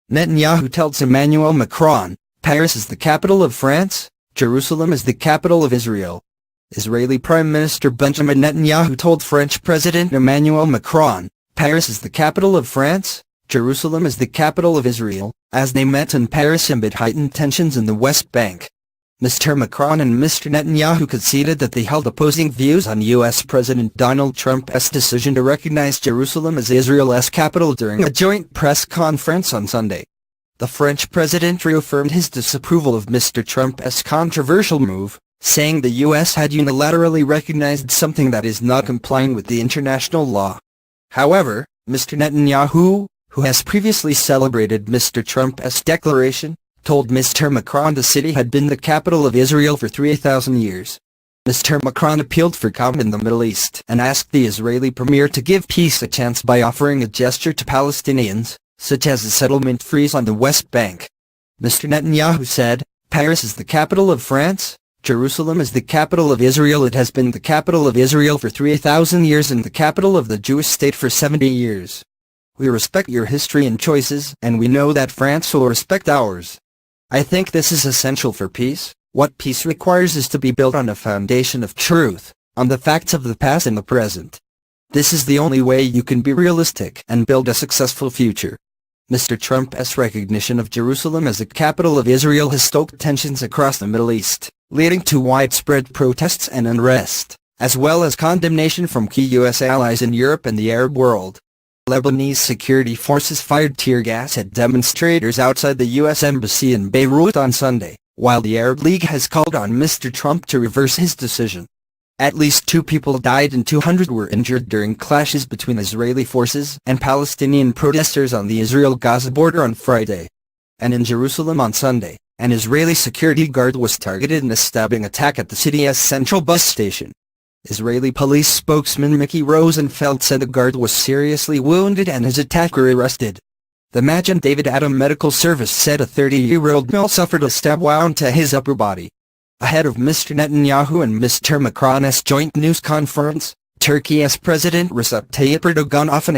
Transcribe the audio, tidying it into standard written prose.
Netanyahu tells Emmanuel Macron, Paris is the capital of France, Jerusalem is the capital of Israel. Israeli Prime Minister Benjamin Netanyahu told French President Emmanuel Macron, Paris is the capital of France, Jerusalem is the capital of Israel, as they met in Paris amid heightened tensions in the West Bank. Mr Macron and Mr Netanyahu conceded that they held opposing views on U.S. President Donald Trump's decision to recognize Jerusalem as Israel's capital during a joint press conference on Sunday. The French president reaffirmed his disapproval of Mr Trump's controversial move, saying the U.S. had unilaterally recognized something that is not complying with the international law. However, Mr Netanyahu, who has previously celebrated Mr Trump's declaration, told Mr Macron the city had been the capital of Israel for 3,000 years. Mr Macron appealed for calm in the Middle East and asked the Israeli premier to give peace a chance by offering a gesture to Palestinians, such as a settlement freeze on the West Bank. Mr Netanyahu said, Paris is the capital of France, Jerusalem is the capital of Israel. It has been the capital of Israel for 3,000 years and the capital of the Jewish state for 70 years. We respect your history and choices, and we know that France will respect ours. I think this is essential for peace. What peace requires is to be built on a foundation of truth, on the facts of the past and the present. This is the only way you can be realistic and build a successful future. Mr. Trump's recognition of Jerusalem as the capital of Israel has stoked tensions across the Middle East, leading to widespread protests and unrest, as well as condemnation from key U.S. allies in Europe and the Arab world. Lebanese security forces fired tear gas at demonstrators outside the U.S. Embassy in Beirut on Sunday, while the Arab League has called on Mr. Trump to reverse his decision. At least 2 people died and 200 were injured during clashes between Israeli forces and Palestinian protesters on the Israel-Gaza border on Friday. And in Jerusalem on Sunday, an Israeli security guard was targeted in a stabbing attack at the city's central bus station. Israeli police spokesman Mickey Rosenfeld said the guard was seriously wounded and his attacker arrested. The Magen David Adom Medical Service said a 30-year-old male suffered a stab wound to his upper body. Ahead of Mr Netanyahu and Mr Macron's joint news conference, Turkey's President Recep Tayyip Erdogan often